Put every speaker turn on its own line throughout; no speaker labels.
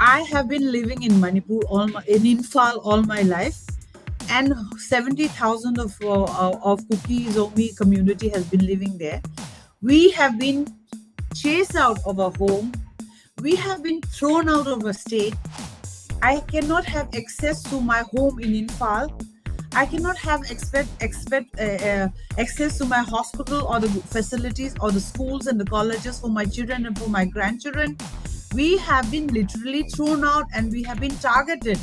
I have been living in Manipur, in Imphal all my life, and 70,000 of Kuki Zo community has been living there. We have been chased out of our home. We have been thrown out of a state. I cannot have access to my home in Imphal. I cannot have access to my hospital or the facilities or the schools and the colleges for my children and for my grandchildren. We have been literally thrown out and we have been targeted.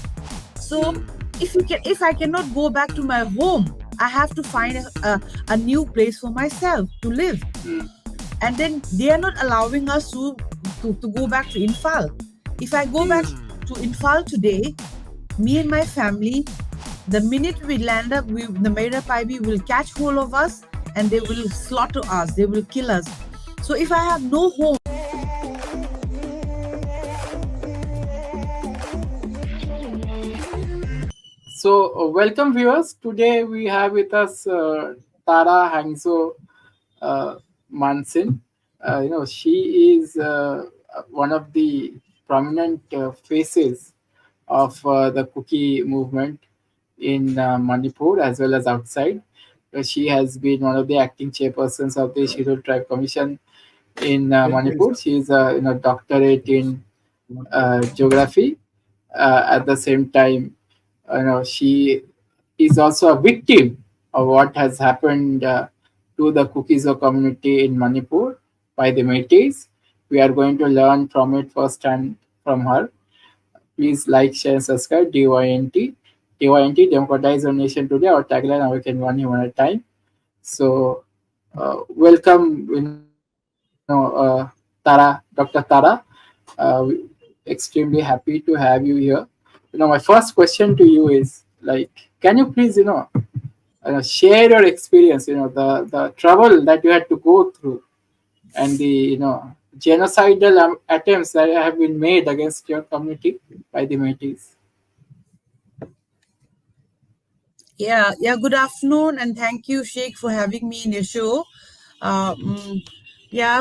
So if I cannot go back to my home, I have to find a new place for myself to live. And then they are not allowing us to go back to Imphal. If I go back to Imphal today, me and my family, the minute we land up, the Meitei will catch hold of us and they will slaughter us. They will kill us. So if I have no home.
So, welcome viewers. Today we have with us Tara Hangzo Manchin. She is one of the prominent faces of the Kuki movement in Manipur as well as outside. She has been one of the acting chairpersons of the Scheduled Tribe Commission in Manipur. She is a doctorate in geography. At the same time, she is also a victim of what has happened to the Kuki Zo community in Manipur by the Meiteis. We are going to learn from it firsthand from her. Please like, share, and subscribe. DYNT. DYNT, Democratize our nation today. Our tagline, now we can one human at a time. So, welcome, Tara, Dr. Tara. Extremely happy to have you here. My first question to you is like, can you please, share your experience, the trouble that you had to go through and the, genocidal attempts that have been made against your community by the Meiteis?
Yeah. Good afternoon, and thank you, Sheikh, for having me in your show.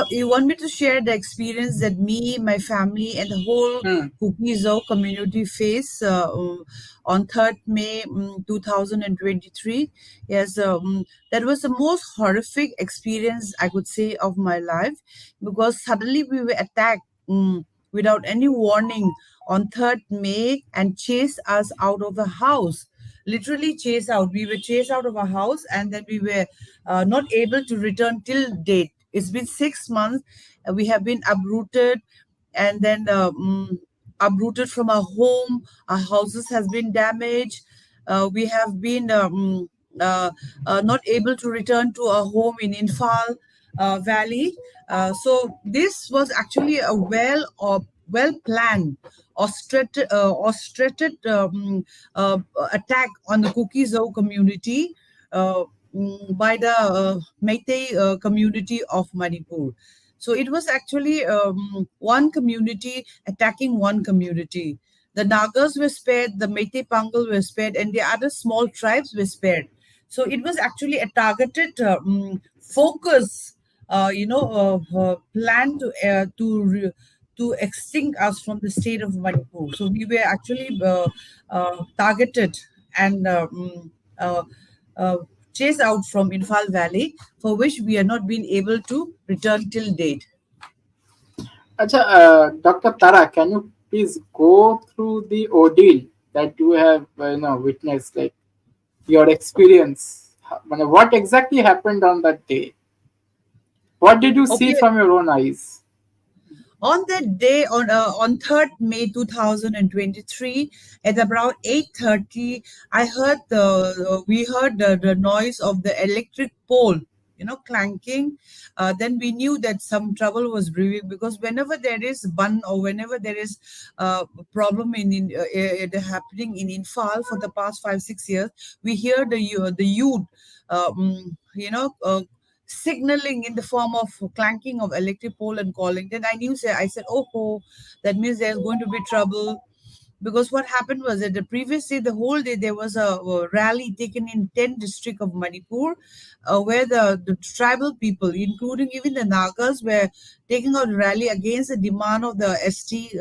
You want me to share the experience that me, my family, and the whole Kuki Zo community face on 3rd May 2023. Yes, that was the most horrific experience I could say of my life, because suddenly we were attacked without any warning on 3rd May and chased us out of the house. Literally chased out. We were chased out of our house, and then we were not able to return till date. It's been 6 months. We have been uprooted, and then uprooted from our home. Our houses has been damaged. We have been not able to return to our home in Imphal Valley. So this was actually a well planned orchestrated attack on the Kuki Zo community by the Meitei community of Manipur. So it was actually one community attacking one community. The Nagas were spared, the Meitei Pangal were spared, and the other small tribes were spared. So it was actually a targeted focus, plan to extinct us from the state of Manipur. So we were actually targeted and chased out from Imphal Valley, for which we are not being able to return till date.
Acha, Dr. Tara, can you please go through the ordeal that you have witnessed, like your experience? What exactly happened on that day? What did you see from your own eyes?
On that day, on 3rd May 2023, at around 8:30, we heard the noise of the electric pole, clanking. Then we knew that some trouble was brewing, because whenever there is bun or whenever there is problem happening in Imphal for the past 5-6 years, we hear the youth, signaling in the form of clanking of electric pole and calling. Then I said, oh, that means there's going to be trouble. because what happened was that the previous day, the whole day, there was a rally taken in 10 district of Manipur, where the tribal people, including even the Nagas, were taking out a rally against the demand of the ST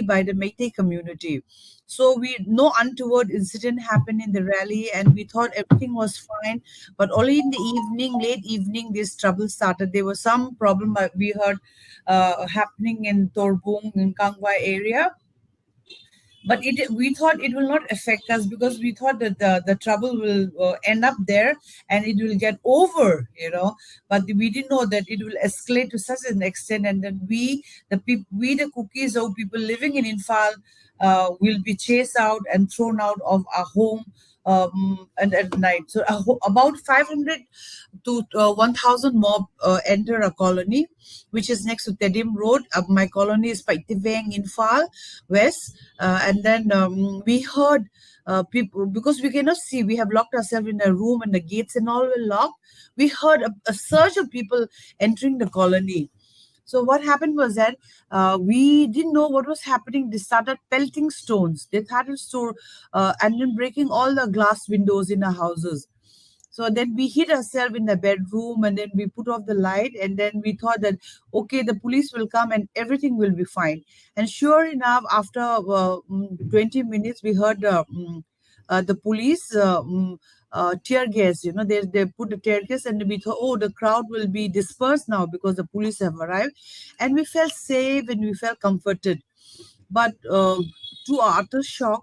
by the Meitei community. So no untoward incident happened in the rally, and we thought everything was fine. But only in the evening, late evening, this trouble started. There was some problem we heard happening in Torbung in Kangwai area, but we thought it will not affect us because we thought that the trouble will end up there and it will get over, but we didn't know that it will escalate to such an extent, and then the Kuki Zo people living in Infal will be chased out and thrown out of our home, and at night. So about 500 to 1,000 mob enter a colony, which is next to Tedim Road. My colony is Paitiveng in Fal West. And then we heard people, because we cannot see, we have locked ourselves in a room and the gates and all were locked. We heard a surge of people entering the colony. So what happened was that we didn't know what was happening. They started pelting stones. They started and then breaking all the glass windows in our houses. So then we hid ourselves in the bedroom, and then we put off the light, and then we thought that, okay, the police will come and everything will be fine. And sure enough, after 20 minutes, we heard the police tear gas. They put the tear gas, and we thought, oh, the crowd will be dispersed now because the police have arrived. And we felt safe and we felt comforted. But to our utter shock,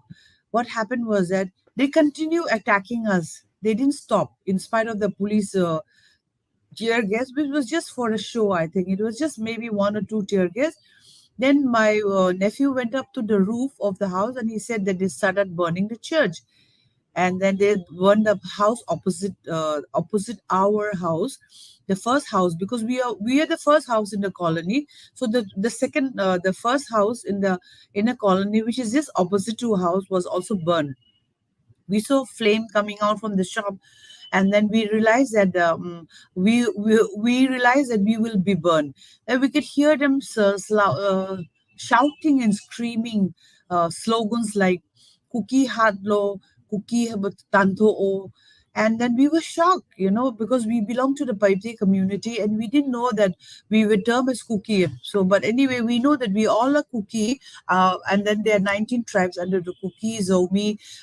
what happened was that they continue attacking us. They didn't stop in spite of the police tear gas, which was just for a show. I think it was just maybe one or two tear gas. Then my nephew went up to the roof of the house and he said that they started burning the church, and then they burned the house opposite our house, the first house, because we are the first house in the colony. So the first house in a colony, which is just opposite to a house, was also burned. We saw flame coming out from the shop, and then we realized that we realized that we will be burned. And we could hear them shouting and screaming slogans like "Kuki Hadlo," "Kuki Tanto O." And then we were shocked, because we belong to the Paite community and we didn't know that we were termed as Kuki. So, but anyway, we know that we all are Kuki, and then there are 19 tribes under the Kuki Zo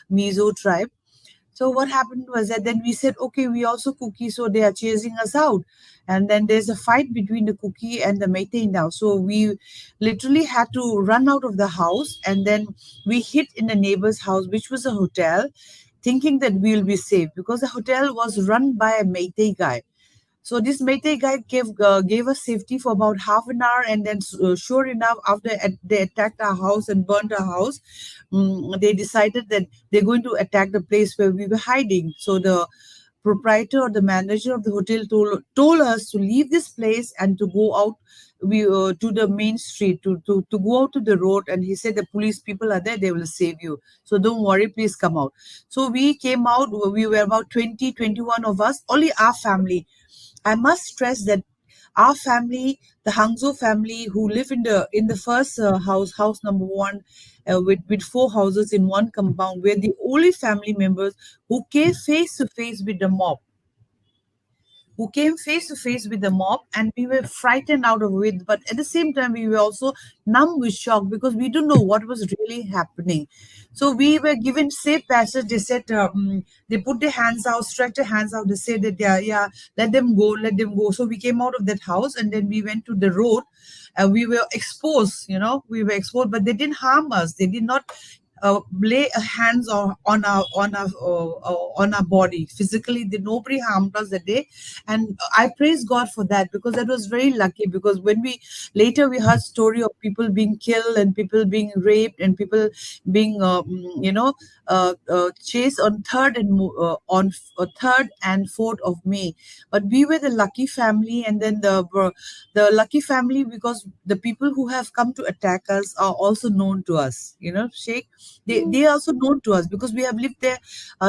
Mizo tribe. So what happened was that then we said, okay, we also Kuki, so they are chasing us out. And then there's a fight between the Kuki and the Meitei now. So we literally had to run out of the house, and then we hid in the neighbor's house, which was a hotel, thinking that we'll be safe because the hotel was run by a Meitei guy. So this Meitei guy gave us safety for about half an hour, and then sure enough, after they attacked our house and burnt our house, they decided that they're going to attack the place where we were hiding. So the proprietor or the manager of the hotel told us to leave this place and to go out to the main street, to go out to the road, and he said the police people are there, they will save you, so don't worry, please come out. So we came out. We were about 21 of us, only our family. I must stress that our family, the Hangzo family, who live in the first house number one, with four houses in one compound, were the only family members who came face to face with the mob. And we were frightened out of it, but at the same time we were also numb with shock because we don't know what was really happening. So we were given safe passage. They said they put their hands out, stretched their hands out. They said that yeah, let them go. So we came out of that house and then we went to the road. We were exposed, but they didn't harm us. They did not lay a hands on our body physically. Nobody harmed us that day, and I praise God for that, because that was very lucky. Because when we heard story of people being killed and people being raped and people being chased on third and 4th of May. But we were the lucky family, and then the lucky family because the people who have come to attack us are also known to us, Sheikh. They are also known to us because we have lived there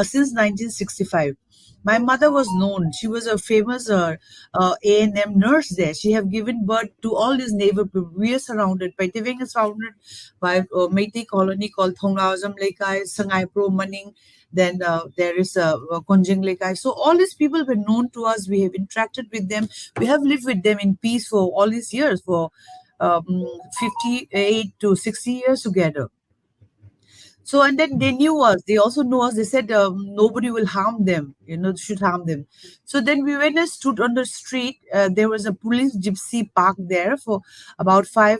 since 1965. My mother was known. She was a famous A&M nurse there. She have given birth to all these neighbor people. We are surrounded. Paitaveng is surrounded by Meitei colony called Thonglaozam Lekai, Sangai Pro Maning. Then there is Konjing Lekai. So all these people were known to us. We have interacted with them. We have lived with them in peace for all these years, for 58 to 60 years together. So, and then they knew us. They also know us. They said nobody will harm them, should harm them. So then we went and stood on the street. There was a police gypsy parked there for about I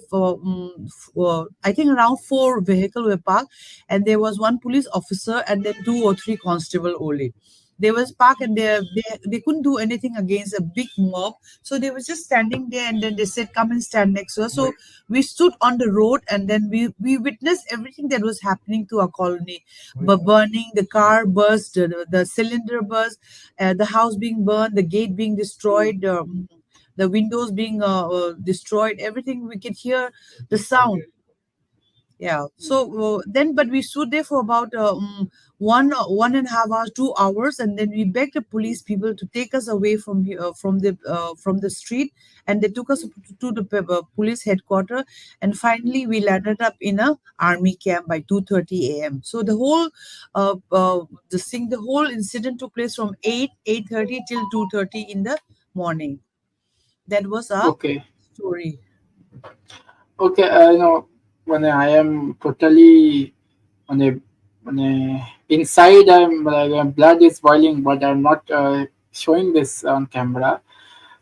think around 4 vehicles were parked. And there was one police officer and then 2 or 3 constable only. They was parked and they couldn't do anything against a big mob. So they were just standing there and then they said, come and stand next to us. So we stood on the road and then we witnessed everything that was happening to our colony. Burning, the car burst, the cylinder burst, the house being burned, the gate being destroyed, the windows being destroyed, everything. We could hear the sound. Yeah. So then, but we stood there for about 1.5 hours, 2 hours, and then we begged the police people to take us away from here, from the street, and they took us to the police headquarters, and finally we landed up in a army camp by 2:30 a.m. So the whole the whole incident took place from 8:30 till 2:30 in the morning. That was our
Okay.
story.
Okay. When I am totally on a inside, I'm like blood is boiling, but I'm not showing this on camera.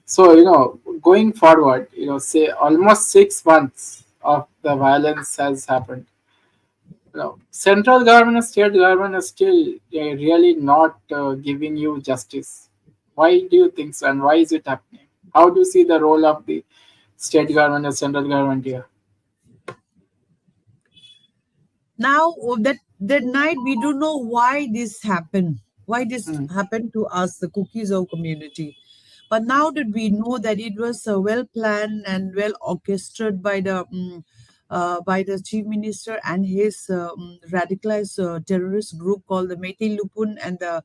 So going forward, say almost 6 months of the violence has happened. Central government and state government are still really not giving you justice. Why do you think so, and why is it happening? How do you see the role of the state government and central government here?
Now that night we don't know why this happened. Why this happened to us, the Kuki Zo community. But now that we know that it was well planned and well orchestrated by the chief minister and his radicalized terrorist group called the Meitei Lupun and the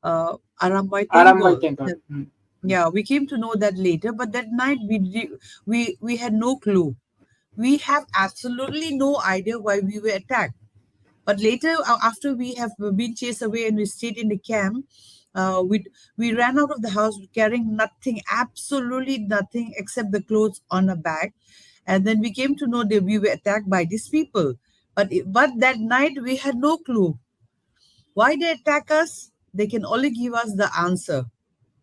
Arambai
Arambai
Tenggol.
Tenggol.
Yeah, we came to know that later. But that night we had no clue. We have absolutely no idea why we were attacked. But later, after we have been chased away and we stayed in the camp, we ran out of the house carrying nothing, absolutely nothing except the clothes on a bag. And then we came to know that we were attacked by these people. But that night we had no clue. Why they attack us? They can only give us the answer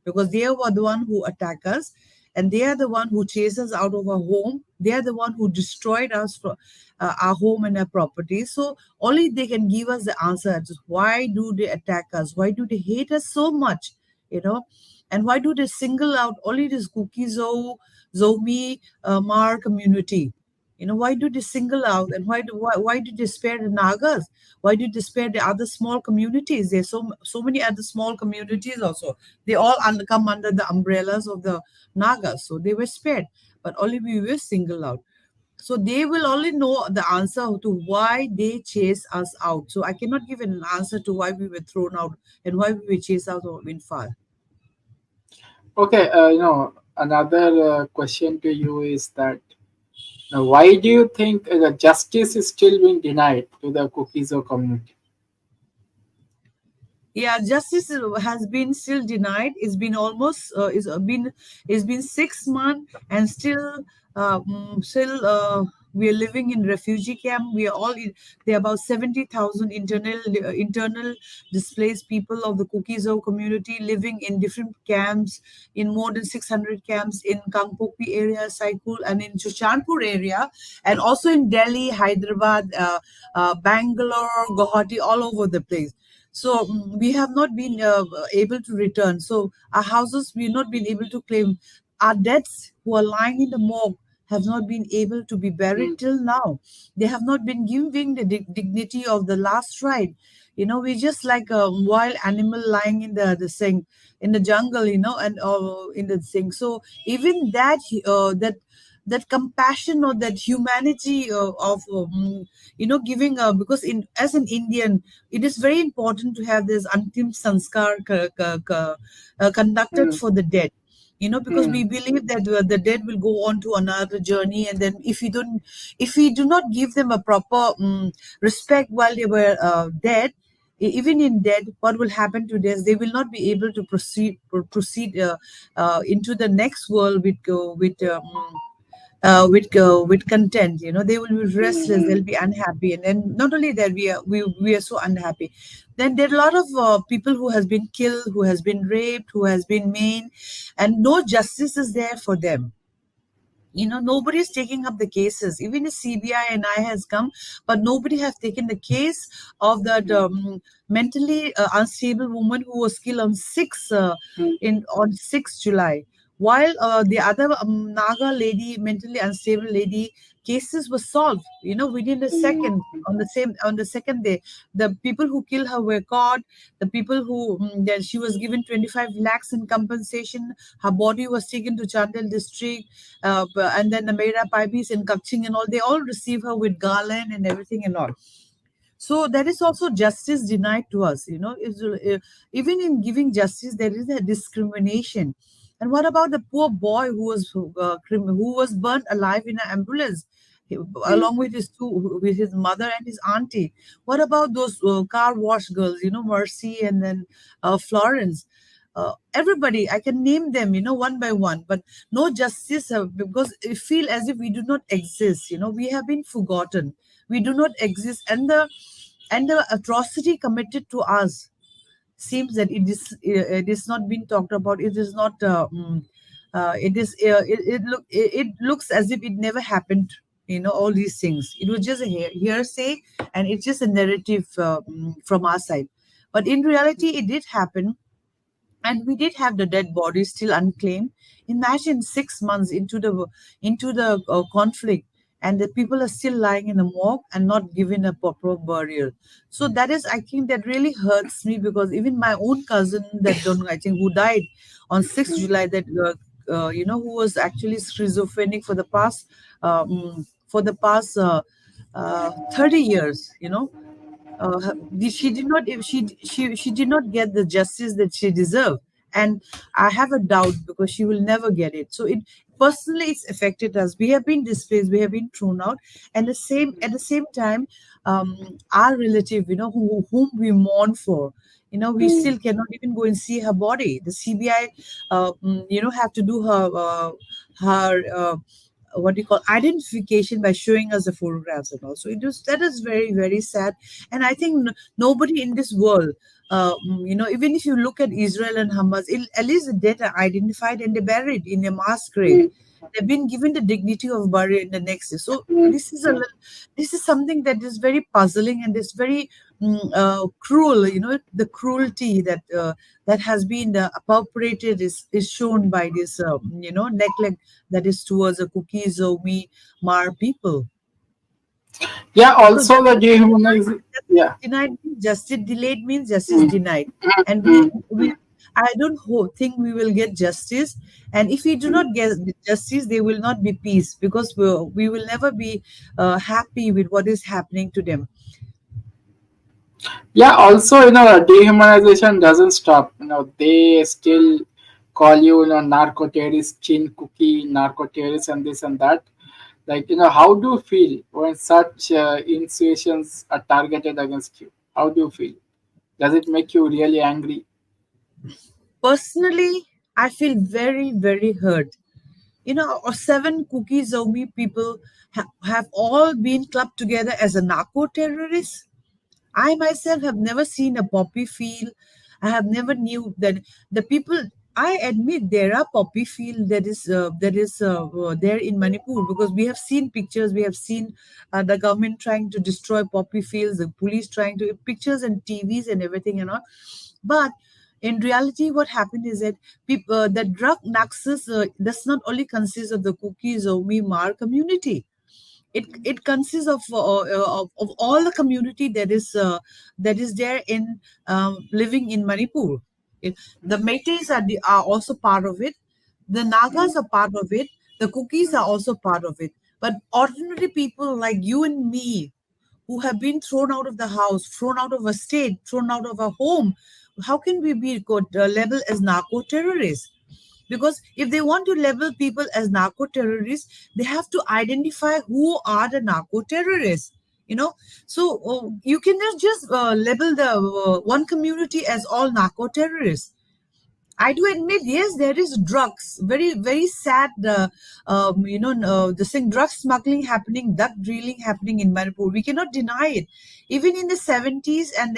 because they were the one who attack us and they are the one who chased us out of our home. They are the one who destroyed us from our home and our property. So only they can give us the answer. Just why do they attack us? Why do they hate us so much? And why do they single out only this Kuki Zo, Zomi, Mar community? Why do they single out and why do they spare the Nagas? Why do they spare the other small communities? There's so many other small communities also. They all come under the umbrellas of the Nagas. So they were spared, but only we were singled out. So they will only know the answer to why they chase us out. So I cannot give an answer to why we were thrown out and why we were chased out of Winfal.
Okay, another question to you is that now, why do you think the justice is still being denied to the Kuki Zo community?
Yeah, justice has been still denied. It's been almost it's been 6 months and still we are living in refugee camp. We are there are about 70,000 internal displaced people of the Kuki Zo community living in different camps, in more than 600 camps in Kangpokpi area, Saikul, and in Chushanpur area, and also in Delhi, Hyderabad, Bangalore, Guwahati, all over the place. So we have not been able to return. So our houses, we've not been able to claim. Our deaths who are lying in the morgue have not been able to be buried till now. They have not been given the dignity of the last ride. We're just like a wild animal lying in the in the jungle, and in the thing. So even that that compassion or that humanity of giving because in as an Indian, it is very important to have this antim sanskar conducted
mm,
for the dead, because
mm,
we believe that the dead will go on to another journey, and then if we do not give them a proper respect while they were dead, even in dead, what will happen to this? They will not be able to proceed into the next world with content. They will be restless, they'll
mm,
be unhappy, and then not only that, we are so unhappy. Then there are a lot of people who has been killed, who has been raped, who has been maimed, and no justice is there for them. Nobody is taking up the cases. Even the CBI and NIA has come, but nobody has taken the case of that mentally unstable woman who was killed on 6 July, while the other Naga lady, mentally unstable lady, cases were solved. Within a
mm,
second, on the second day, the people who killed her were caught. The people who that she was given 25 lakhs in compensation. Her body was taken to Chandel district, and then the Meira Paibis in Kakching and all, they all receive her with garland and everything and all. So there is also justice denied to us. Even in giving justice, there is a discrimination. And what about the poor boy who was burnt alive in an ambulance,
mm.
along with his mother and his auntie? What about those car wash girls? Mercy and then Florence. Everybody, I can name them, one by one, but no justice, because I feel as if we do not exist. We have been forgotten. We do not exist, and the atrocity committed to us seems that it is not being talked about. It is not. It is. It looks as if it never happened. All these things. It was just a hearsay, and it's just a narrative from our side. But in reality, it did happen, and we did have the dead bodies still unclaimed. Imagine 6 months into the conflict, and the people are still lying in the morgue and not given a proper burial. So that is, I think, that really hurts me, because even my own cousin, that don't I think, who died on 6th July, that who was actually schizophrenic for the past 30 years. She did not, she did not get the justice that she deserved, and I have a doubt, because she will never get it. So it personally, it's affected us. We have been displaced, we have been thrown out, and at the same time, our relative, whom we mourn for, we still cannot even go and see her body. The CBI have to do her what do you call, identification by showing us the photographs and all. So that is very, very sad. And I think nobody in this world, even if you look at Israel and Hamas, at least the dead are identified and they're buried in a mass grave. They've been given the dignity of burial in the next day. So this is something that is very puzzling, and is very cruel. The cruelty that has been appropriated is shown by this neglect that is towards the Kuki Zo Mar people.
Yeah,
Because
also the dehumanizing. Yeah.
denied means justice, delayed means justice
Mm,
denied, and we
mm.
we I don't think we will get justice. And if we do not get justice, there will not be peace, because we will never be happy with what is happening to them.
Yeah, also, dehumanization doesn't stop. They still call you, narco terrorist, chin cookie, narco terrorist, and this and that. Like, how do you feel when such insinuations are targeted against you? How do you feel? Does it make you really angry?
Personally, I feel very, very hurt. Or 7 Kuki zombie people have all been clubbed together as a narco terrorist. I myself have never seen a poppy field. I have never knew that the people. I admit there are poppy field that is there in Manipur, because we have seen pictures. We have seen the government trying to destroy poppy fields, the police trying to pictures and TVs and everything and all. But in reality, what happened is that the drug nexus does not only consist of the cookies or Myanmar community. It consists of all the community that is there in living in Manipur. The Meiteis are also part of it. The Nagas are part of it. The cookies are also part of it. But ordinary people like you and me, who have been thrown out of the house, thrown out of a state, thrown out of a home, how can we be labeled as narco terrorists? Because if they want to label people as narco terrorists, they have to identify who are the narco terrorists. You know, so you cannot just label the one community as all narco terrorists. I do admit, yes, there is drugs. Very, very sad. The thing, drug smuggling happening, drug dealing happening in Manipur. We cannot deny it. Even in the 70s and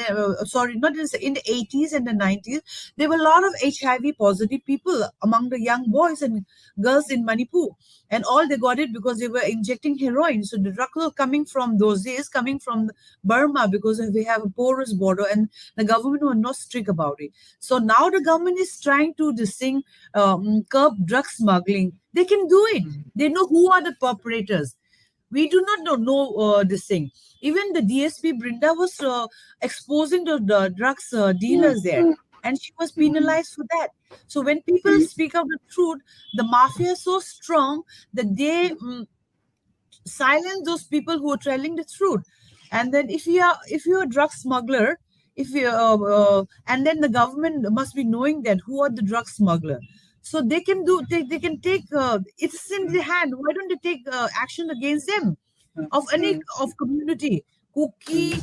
not in the 80s and the 90s, there were a lot of HIV positive people among the young boys and girls in Manipur, and all they got it because they were injecting heroin. So the drug was coming from those days, coming from Burma, because we have a porous border, and the government were not strict about it. So now the government is trying to this thing, curb drug smuggling. They can do it. They know who are the perpetrators. We do not know this thing. Even the DSP Brinda was exposing the drugs dealers there, and she was penalized for that. So when people speak out the truth, the mafia is so strong that they silence those people who are telling the truth. And then if you're a drug smuggler, if you and then the government must be knowing that who are the drug smuggler, so they can take it's in their hand. Why don't they take action against them, of any of community? Kuki,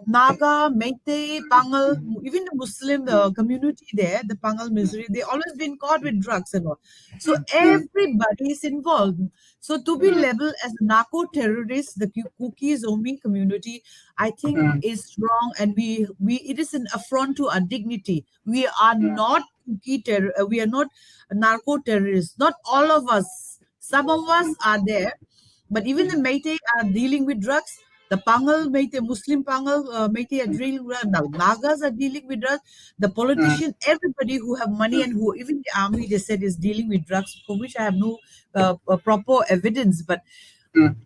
Naga, Meitei, Pangal, even the Muslim community there, the Pangal Missouri, they always been caught with drugs and all. So everybody is involved. So to be labeled as a narco terrorist, the Kuki Zombie community, I think is wrong, and we it is an affront to our dignity. We are not we are not narco terrorists. Not all of us. Some of us are there, but even the Meitei are dealing with drugs. The Pangal Meitei, Muslim Pangal Meitei are dealing with drugs. Now Nagas are dealing with drugs. The politicians, everybody who have money and who, even the army, they said is dealing with drugs, for which I have no proper evidence. But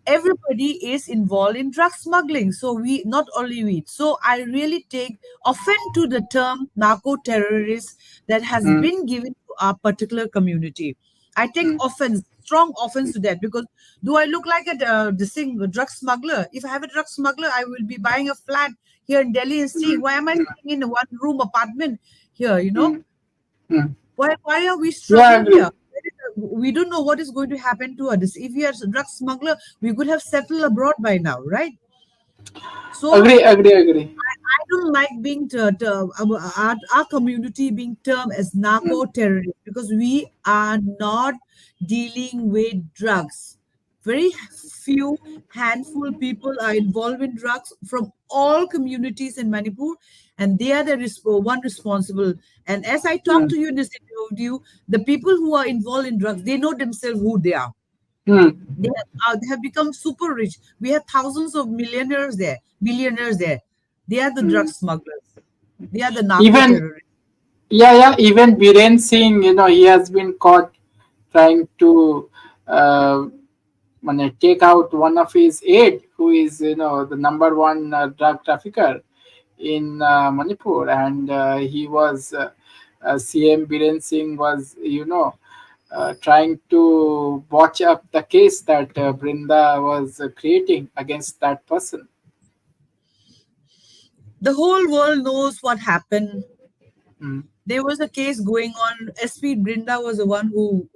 everybody is involved in drug smuggling. So we, not only we. So I really take offense to the term narco terrorist that has been given to our particular community. I take offense, strong offense to that, because do I look like a drug smuggler? If I have a drug smuggler, I will be buying a flat here in Delhi and staying. Why am I staying in a one room apartment here? Why are we struggling here? We don't know what is going to happen to us. If we are a drug smuggler, we could have settled abroad by now, right? So
Agree.
I don't like being our community being termed as narco terrorists, because we are not dealing with drugs. Very few handful people are involved in drugs from all communities in Manipur, and they are the one responsible. And as I talk to you in this interview, the people who are involved in drugs, they know themselves who they are. They have become super rich. We have thousands of millionaires there, billionaires there. They are the drug smugglers. They are the narco
Even
terrorists.
even Biren Singh, he has been caught trying to take out one of his aide, who is the number one drug trafficker in Manipur, and he was CM Biren Singh was trying to watch up the case that Brinda was creating against that person.
The whole world knows what happened.
Mm.
There was a case going on. SP Brinda was the one who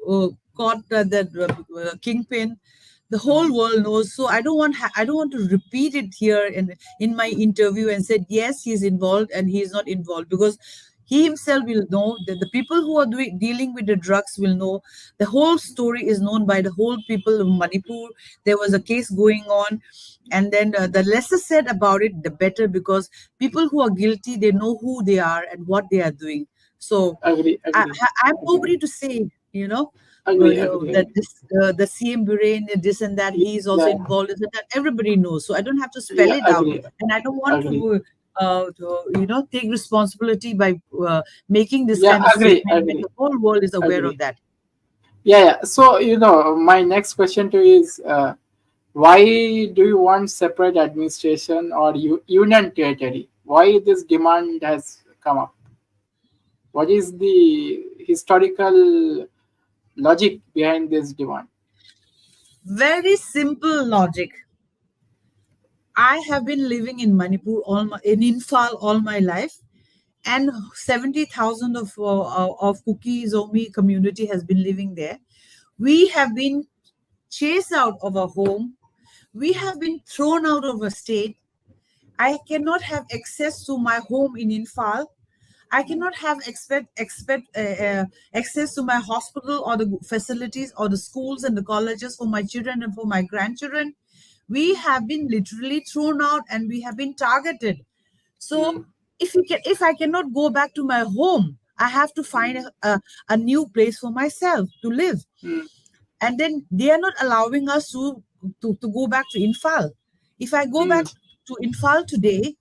caught that kingpin. The whole world knows. So I don't want to repeat it here in my interview and said yes, he's involved and he is not involved, because he himself will know that the people who are dealing with the drugs will know. The whole story is known by the whole people of Manipur. There was a case going on, and then the lesser said about it, the better, because people who are guilty, they know who they are and what they are doing. So
Agree.
I'm nobody to say, that
Agree.
the CM Biren, this and that, he is also
Yeah,
involved in that. Everybody knows. So I don't have to spell it out,
agree.
and I don't want
Agree.
to take responsibility by making this
Yeah,
kind of statement when
agree.
the whole world is aware of
Agree.
that.
Yeah. So, my next question to you is, why do you want separate administration or union territory? Why this demand has come up? What is the historical logic behind this demand?
Very simple logic. I have been living in Manipur, in Imphal all my life, and 70,000 of Kuki Zomi community has been living there. We have been chased out of our home. We have been thrown out of a state. I cannot have access to my home in Imphal. I cannot have access to my hospital or the facilities or the schools and the colleges for my children and for my grandchildren. We have been literally thrown out and we have been targeted. So if I cannot go back to my home, I have to find a new place for myself to live. And then they are not allowing us to go back to Imphal. If I go back to Imphal today,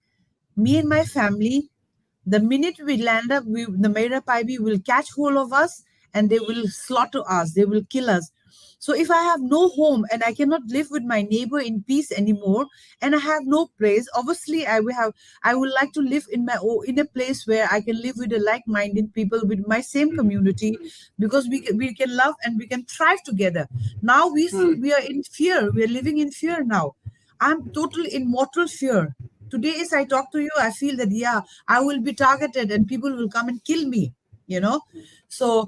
me and my family, the minute we land up, the Meira Paibi will catch hold of us and they will slaughter us. They will kill us. So if I have no home and I cannot live with my neighbor in peace anymore, and I have no place, obviously I would like to live in a place where I can live with the like-minded people with my same community, because we can love and we can thrive together. Now we are in fear. We are living in fear now. I'm totally in mortal fear. Today, as I talk to you, I feel that I will be targeted and people will come and kill me. So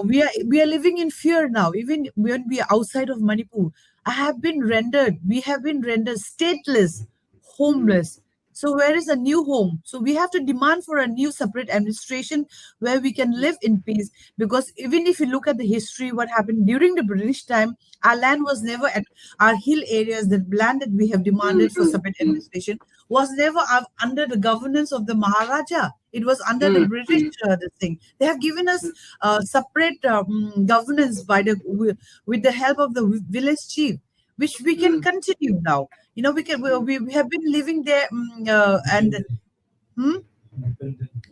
we are living in fear now. Even when we are outside of Manipur, we have been rendered stateless, homeless. So where is a new home? So we have to demand for a new separate administration where we can live in peace. Because even if you look at the history, what happened during the British time, our land was never at our hill areas. The land that we have demanded for separate administration was never under the governance of the Maharaja. It was under the British thing. They have given us separate governance with the help of the village chief, which we can continue now. We have been living there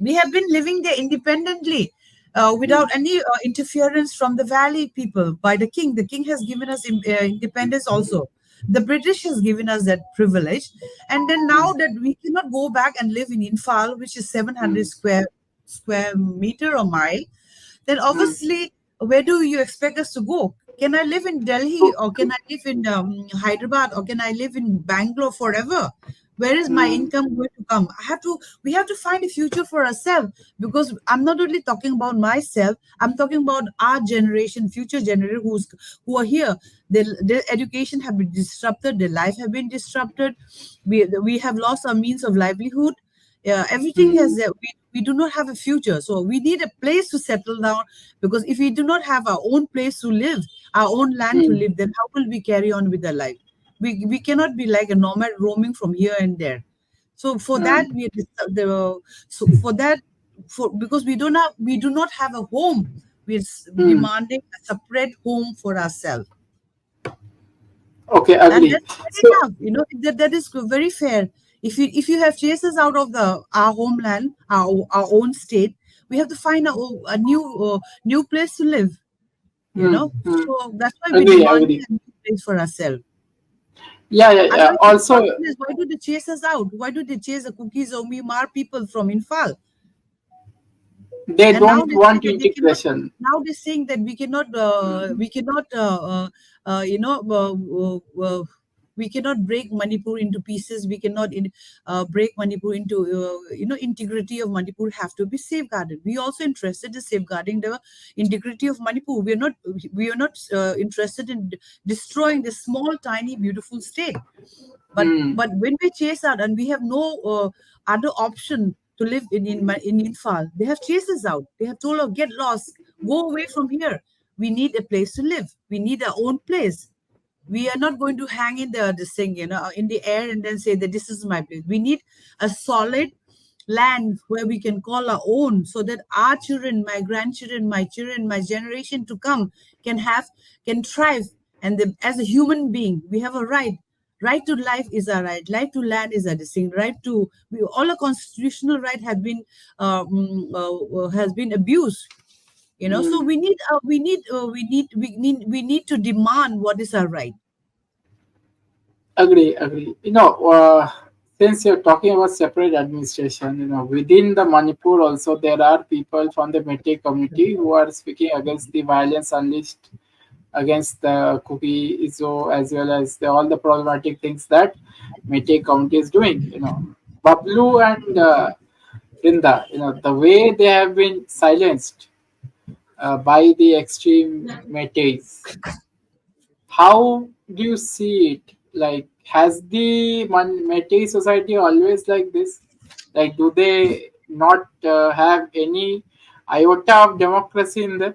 we have been living there independently without any interference from the valley people by the king. The king has given us independence also. The British has given us that privilege. And then now that we cannot go back and live in Imphal, which is 700 square meter or mile, then obviously, where do you expect us to go? Can I live in Delhi, or can I live in Hyderabad, or can I live in Bangalore forever? Where is my income going to come? We have to find a future for ourselves, because I'm not only talking about myself, I'm talking about our generation, future generation who are here. Their education have been disrupted, their life have been disrupted. We have lost our means of livelihood. Everything we do not have a future. So we need a place to settle down, because if we do not have our own place to live, our own land to live, then how will we carry on with our life? We cannot be like a nomad roaming from here and there. So for that because we do not have a home, we're demanding a separate home for ourselves.
Okay,
And
agree.
that's fair
So,
enough. That is very fair. If you have chased us out of our homeland, our own state, we have to find a new place to live. So that's why we're
agree,
demanding
agree.
a new place for ourselves.
Yeah, yeah, yeah.
Otherwise, the
Also,
question is, why do they chase us out? Why do they chase the cookies or Myanmar people from Imphal?
they
And now
don't
they say
want
that they cannot.
integration.
Now they're saying that we cannot break Manipur into pieces. We cannot break Manipur into integrity of Manipur have to be safeguarded. We also interested in safeguarding the integrity of Manipur. We are not interested in destroying this small, tiny, beautiful state. But when we chase out and we have no other option to live in Imphal, they have chased us out. They have told us, get lost, go away from here. We need a place to live. We need our own place. We are not going to hang in this thing, in the air and then say that this is my place. We need a solid land where we can call our own, so that our children, my grandchildren, my children, my generation to come can thrive. And as a human being, we have a right. Right to life is our right. Right to land is our distinct right. All our constitutional right has been abused. So we need to demand what is our right.
Agree, agree. since you're talking about separate administration, within the Manipur also there are people from the Meitei community who are speaking against the violence unleashed against the Kuki Zo, as well as all the problematic things that Meitei county is doing. Babloo and Brinda, the way they have been silenced by the extreme Meiteis. How do you see it? Like, has the Meitei society always like this? Like, do they not have any iota of democracy in them?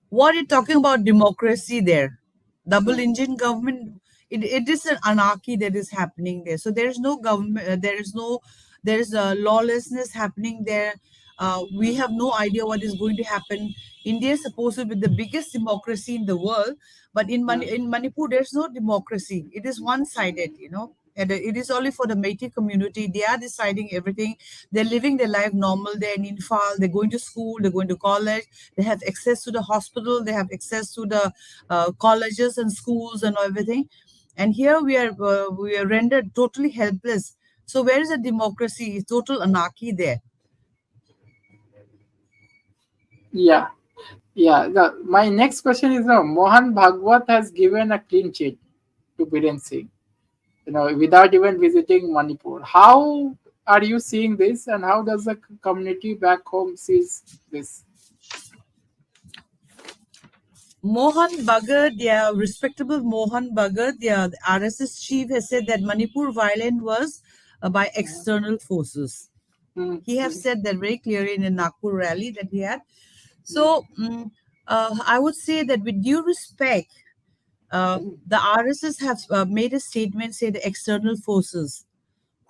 What are you talking about democracy there? Double engine government. It is an anarchy that is happening there. So there is no government. There is a lawlessness happening there. We have no idea what is going to happen. India is supposed to be the biggest democracy in the world, but in Manipur there's no democracy. It is one-sided, and it is only for the Meitei community. They are deciding everything. They're living their life normal. They're in Infal. They're going to school. They're going to college. They have access to the hospital. They have access to the colleges and schools and everything. And here we are rendered totally helpless. So where is the democracy? It's total anarchy there.
Yeah. Yeah. My next question is Mohan Bhagwat has given a clean sheet to Biren Singh, without even visiting Manipur. How are you seeing this, and how does the community back home sees this?
Mohan Bhagwat, yeah, respectable Mohan Bhagwat, yeah, the RSS chief has said that Manipur violence was by external forces. He has said that very clearly in a Nagpur rally that he had. So I would say that with due respect, the RSS have made a statement, say the external forces.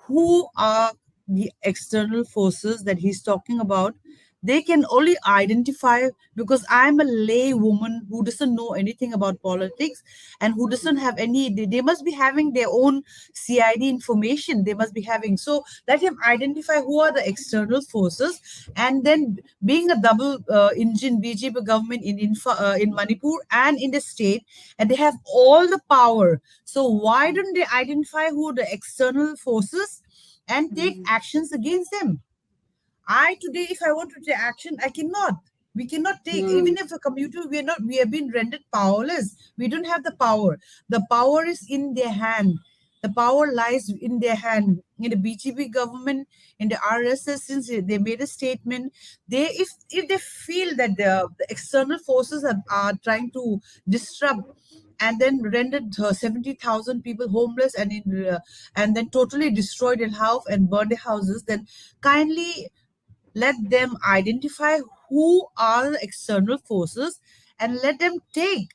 Who are the external forces that he's talking about? They can only identify, because I'm a lay woman who doesn't know anything about politics and who doesn't have any, they must be having their own CID information. They must be having. So let him identify who are the external forces. And then being a double engine BJP government in Manipur and in the state, and they have all the power. So why don't they identify who are the external forces and take actions against them? I today, if I want to take action, I cannot. We cannot take, even if a commuter, we have been rendered powerless. We don't have the power. The power is in their hand. The power lies in their hand. In the BGP government, in the RSS, since they made a statement, if they feel that the external forces are trying to disrupt and then rendered 70,000 people homeless and then totally destroyed their house and burned their houses, then kindly let them identify who are the external forces and let them take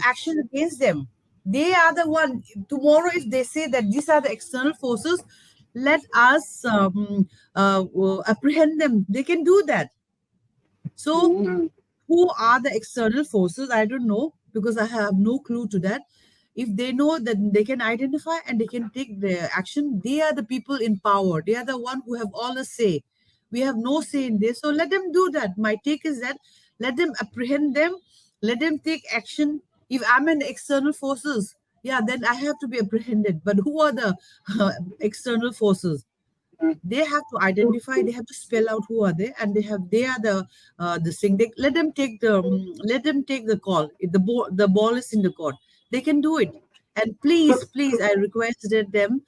action against them. They are the one. Tomorrow if they say that these are the external forces, let us apprehend them. They can do that. So who are the external forces? I don't know, because I have no clue to that. If they know, that they can identify and they can take their action. They are the people in power. They are the one who have all the say. We have no say in this. So let them do that. My take is that let them apprehend them. Let them take action. If I'm an external forces, yeah, then I have to be apprehended. But who are the external forces? They have to identify, they have to spell out who are they, and they are the thing. Let them take the call. If the ball is in the court, they can do it. And please I requested them,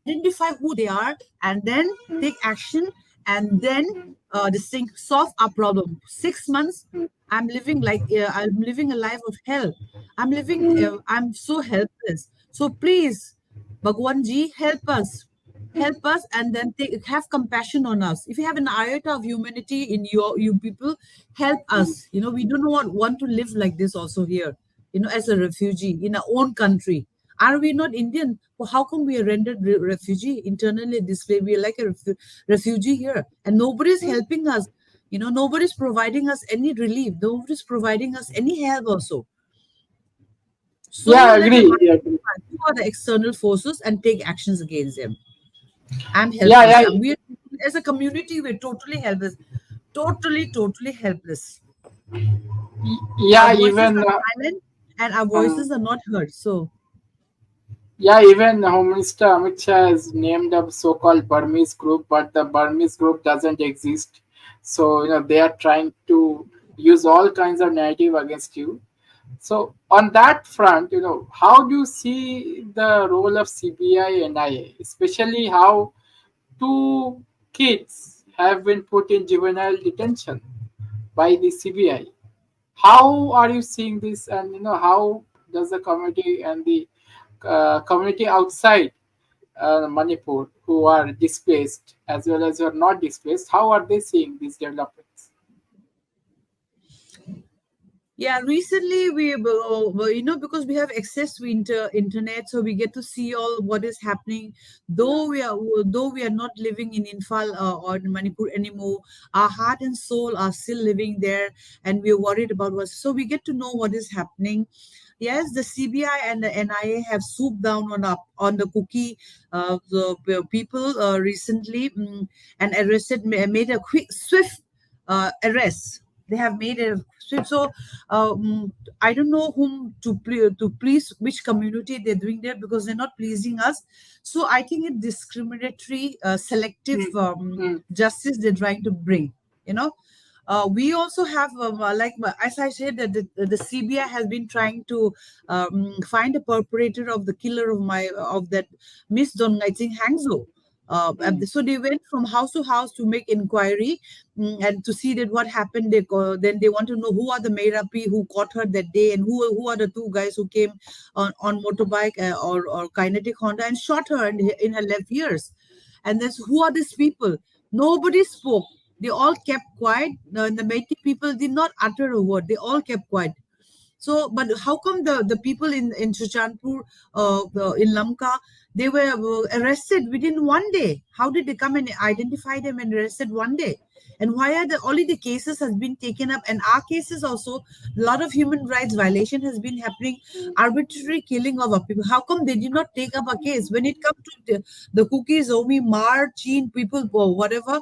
identify who they are, and then take action, and then this thing solve our problem. 6 months I'm living I'm living a life of hell. I'm so helpless. So please, Bhagwan ji, help us, and then have compassion on us. If you have an iota of humanity in you people, help us. We do not want to live like this also here, as a refugee in our own country. Are we not Indian? Well, how come we are rendered refugee internally this way? We are like a refugee here, and nobody's helping us. Nobody's providing us any relief. Nobody's providing us any help also. So
Yeah,
let them
agree. Yeah, agree.
identify who are the external forces and take actions against them. I'm
Yeah,
helpless.
yeah.
We, as a community, we're totally helpless. Totally helpless. Our
Yeah,
voices
even
are silent and our
um,
voices are not heard. So
yeah, even Home Minister Amit Shah has named a so-called Burmese group, but the Burmese group doesn't exist. So they are trying to use all kinds of narrative against you. So on that front, how do you see the role of CBI and NIA, especially how two kids have been put in juvenile detention by the CBI? How are you seeing this, and how does the community and the community outside Manipur who are displaced as well as who are not displaced, how are they seeing these developments?
yeah, recently because we have access to internet, so we get to see all what is happening. Though we are not living in Imphal or in Manipur anymore, our heart and soul are still living there, and we're worried about what. So we get to know what is happening. Yes, the CBI and the NIA have swooped down on the Kuki people recently, and arrested, made a quick, swift arrest. They have made a so I don't know whom to please, which community they're doing there, because they're not pleasing us. So I think it's discriminatory, selective
Mm, mm,
justice they're trying to bring. You know, we also have, as I said, that the CBI has been trying to find a perpetrator of the killer of that Miss Manchin Hangzo.
mm,
So they went from house to house to make inquiry, and to see that what happened. Then they want to know who are the Meirapi who caught her that day, and who are the two guys who came on motorbike or kinetic Honda and shot her in her left ears. And then, so who are these people? Nobody spoke. They all kept quiet. The Meitei people did not utter a word. They all kept quiet. So, but how come the people in Chuchanpur, in Lamka, they were arrested within one day? How did they come and identify them and arrested one day? And why are only the cases has been taken up, and our cases also, a lot of human rights violation has been happening, arbitrary killing of our people. How come they did not take up a case when it comes to the cookies, Omi, Mar, Chin people, or whatever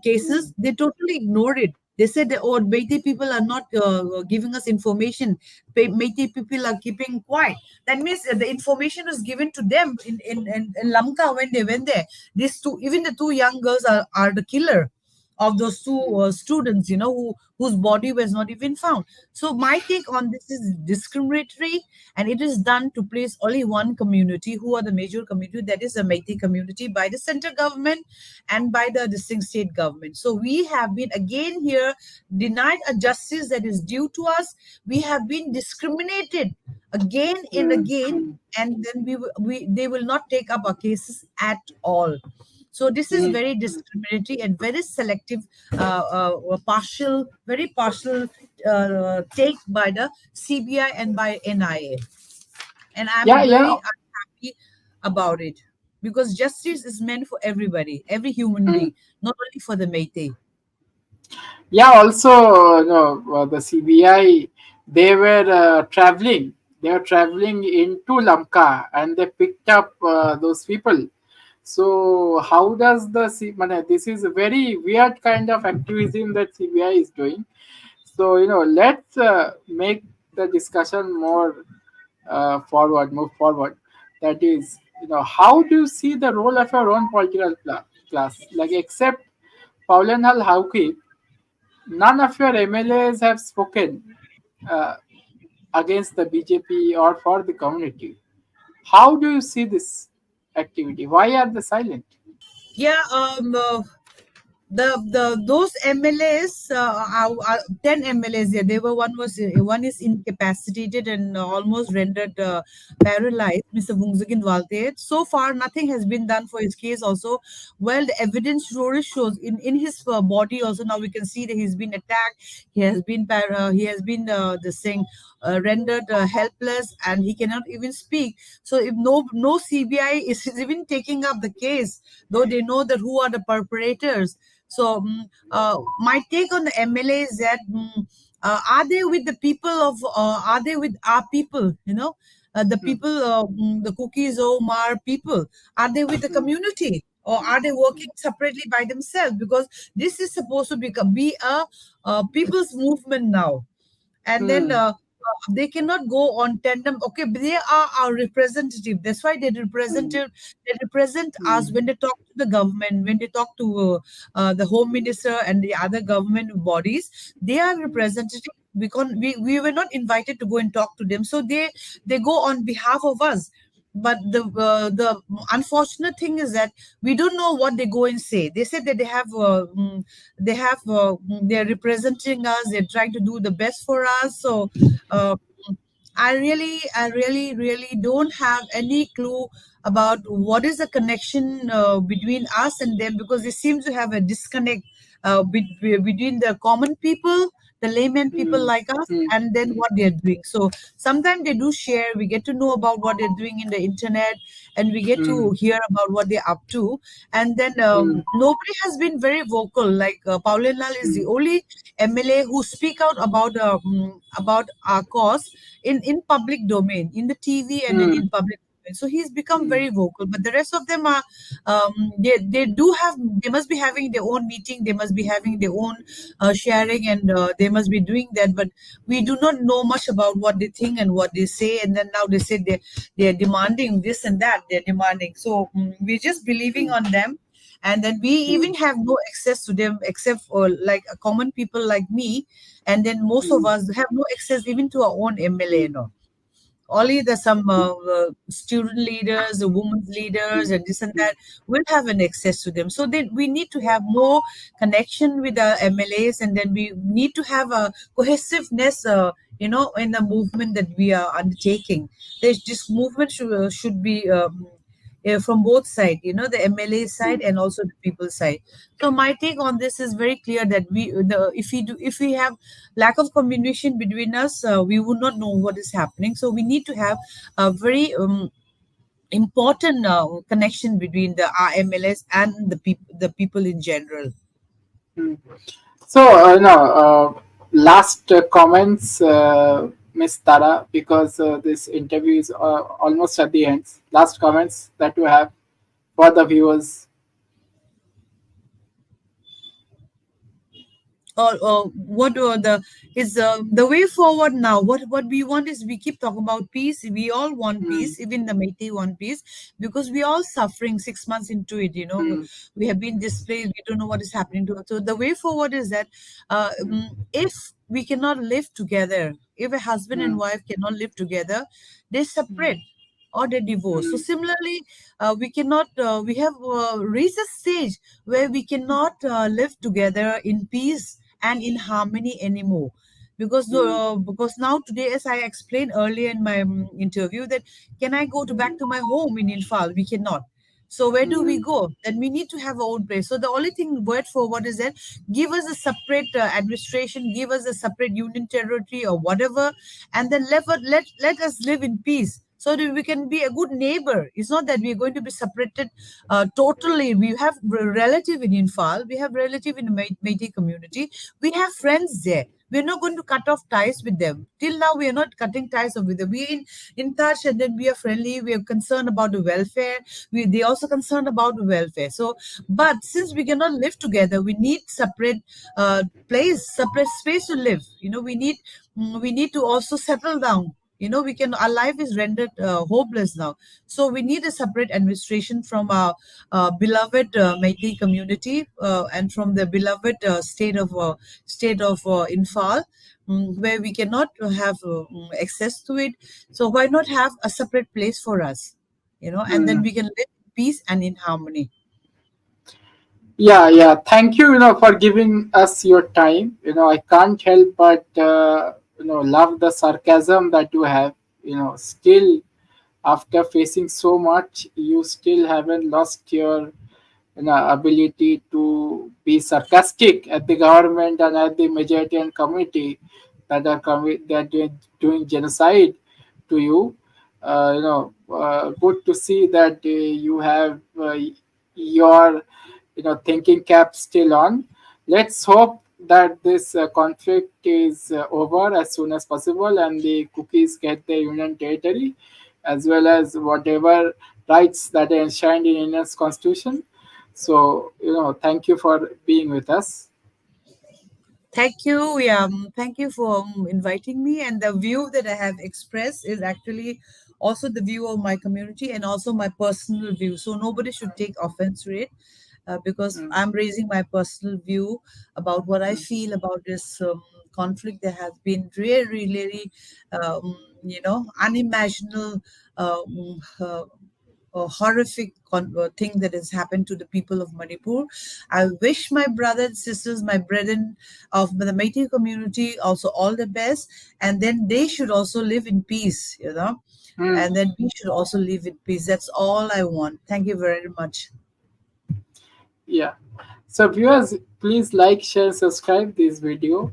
cases? They totally ignored it. They said that, oh, Meitei people are not giving us information. Meitei people are keeping quiet. That means the information was given to them in Lamka when they went there. These two, even the two young girls are the killer of those two students, whose body was not even found. So my take on this is discriminatory, and it is done to place only one community, who are the major community, that is the Meitei community, by the center government and by the distinct state government. So we have been again here denied a justice that is due to us. We have been discriminated again and
mm,
again,
mm,
and then they will not take up our cases at all. So this is
mm.
very discriminatory and very selective, very partial take by the CBI and by NIA. And
Yeah,
I'm
yeah.
very unhappy about it, because justice is meant for everybody, every human
Mm.
being, not only for the Meitei.
Yeah, also, the CBI, they were traveling. They were traveling into Lamka and they picked up those people. So, how does this is a very weird kind of activism that CBI is doing. So, let's make the discussion more move forward. That is, how do you see the role of your own political class? Like, except Pauline Hal Hauki, none of your MLAs have spoken uh, against the BJP or for the community. How do you see this activity? Why are they silent?
Yeah, the those MLAs, are 10 MLAs. Yeah, they were one is incapacitated and almost rendered paralyzed, Mr. Vungzagin Walte. So far nothing has been done for his case also. Well, the evidence really shows in his body also. Now we can see that he's been attacked. He has been this thing rendered helpless, and he cannot even speak. So if no CBI is even taking up the case, though they know that who are the perpetrators. So my take on the MLA is that, are they with the people are they with our people? The
Mm,
people, the Kuki Zo Mar people, are they with the
mm,
community? Or are they working separately by themselves? Because this is supposed to be a people's movement now. and then they cannot go on tandem. Okay, but they are our representative. That's why they represent us when they talk to the government, when they talk to the home minister and the other government bodies. They are representative because we were not invited to go and talk to them, so they go on behalf of us. But the unfortunate thing is that we don't know what they go and say. They said that they're representing us, they're trying to do the best for us. So uh, I really don't have any clue about what is the connection between us and them, because they seem to have a disconnect between the common people, the layman people like us, and then what they're doing. So sometimes they do share, we get to know about what they're doing in the internet, and we get to hear about what they're up to. And then nobody has been very vocal. Like Pauline Lal is the only MLA who speak out about our cause in public domain, in the TV and then in public domain. So he's become very vocal. But the rest of them are they must be having their own meeting, they must be having their own sharing, and they must be doing that. But we do not know much about what they think and what they say. And then now they say they're demanding this and that. They're demanding. So we're just believing on them. And then we even have no access to them except for like a common people like me. And then most of us have no access even to our own MLA. No, only the some student leaders, the women's leaders, and this and that will have an access to them. So then we need to have more connection with the MLAs, and then we need to have a cohesiveness, in the movement that we are undertaking. This movement should be from both sides, the MLA side and also the people side. So my take on this is very clear that if we have lack of communication between us, we would not know what is happening. So we need to have a very important connection between the RMLS and the people in general.
So, last comments, Miss Tara, because this interview is almost at the end. Last comments that you have for the viewers.
Or what is the way forward now? What we want is, we keep talking about peace. We all want
Mm,
peace, even the Meitei want peace, because we all suffering 6 months into it.
mm,
We have been displaced, we don't know what is happening to us. So the way forward is that if we cannot live together, if a husband and
mm,
wife cannot live together, they separate or they divorce. So
mm,
similarly, we have reached a stage where we cannot live together in peace and in harmony anymore,
mm,
because now today, as I explained earlier in my interview, that can I go to back to my home in Infal? We cannot. So where do we
mm,
go? Then we need to have our own place. So the only thing word forward is that give us a separate administration, give us a separate union territory or whatever, and then let us live in peace, so that we can be a good neighbor. It's not that we're going to be separated totally. We have relative in Infal, we have relative in the Meitei community, we have friends there. We're not going to cut off ties with them. Till now, we are not cutting ties off with them. We're in touch, and then we are friendly. We are concerned about the welfare. They also concerned about the welfare. So, but since we cannot live together, we need separate place, separate space to live. We need to also settle down. Our life is rendered hopeless now. So we need a separate administration from our beloved Meitei community, and from the beloved state of Infal, where we cannot have access to it. So why not have a separate place for us? And then
mm.
we can live in peace and in harmony.
Yeah, yeah. Thank you, for giving us your time. I can't help but love the sarcasm that you have. Still, after facing so much, you still haven't lost your ability to be sarcastic at the government and at the majority and committee that are doing genocide to you. Good to see that you have your thinking cap still on. Let's hope that this conflict is over as soon as possible and the cookies get the union territory as well as whatever rights that are enshrined in India's constitution. So, thank you for being with us.
Thank you. Yeah, thank you for inviting me. And the view that I have expressed is actually also the view of my community and also my personal view. So nobody should take offense to it, because
Mm,
I'm raising my personal view about what I
mm,
feel about this conflict that has been really, really, unimaginable. A horrific thing that has happened to the people of Manipur. I wish my brothers and sisters, my brethren of the Meitei community, also all the best, and then they should also live in peace,
mm.
and then we should also live in peace. That's all I want. Thank you very much.
Yeah. So viewers, please like, share, subscribe this video,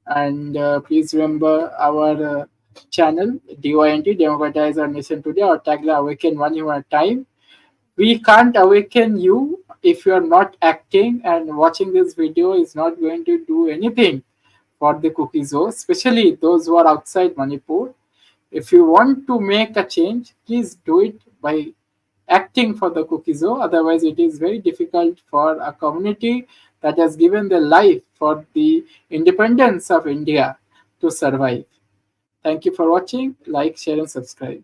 and please remember our channel DYNT, Democratize Our Nation Today, or tagline Awaken One Human at a Time. We can't awaken you if you are not acting, and watching this video is not going to do anything for the Kuki Zo, especially those who are outside Manipur. If you want to make a change, please do it by acting for the Kuki Zo. Otherwise, it is very difficult for a community that has given their life for the independence of India to survive. Thank you for watching. Like, share, and subscribe.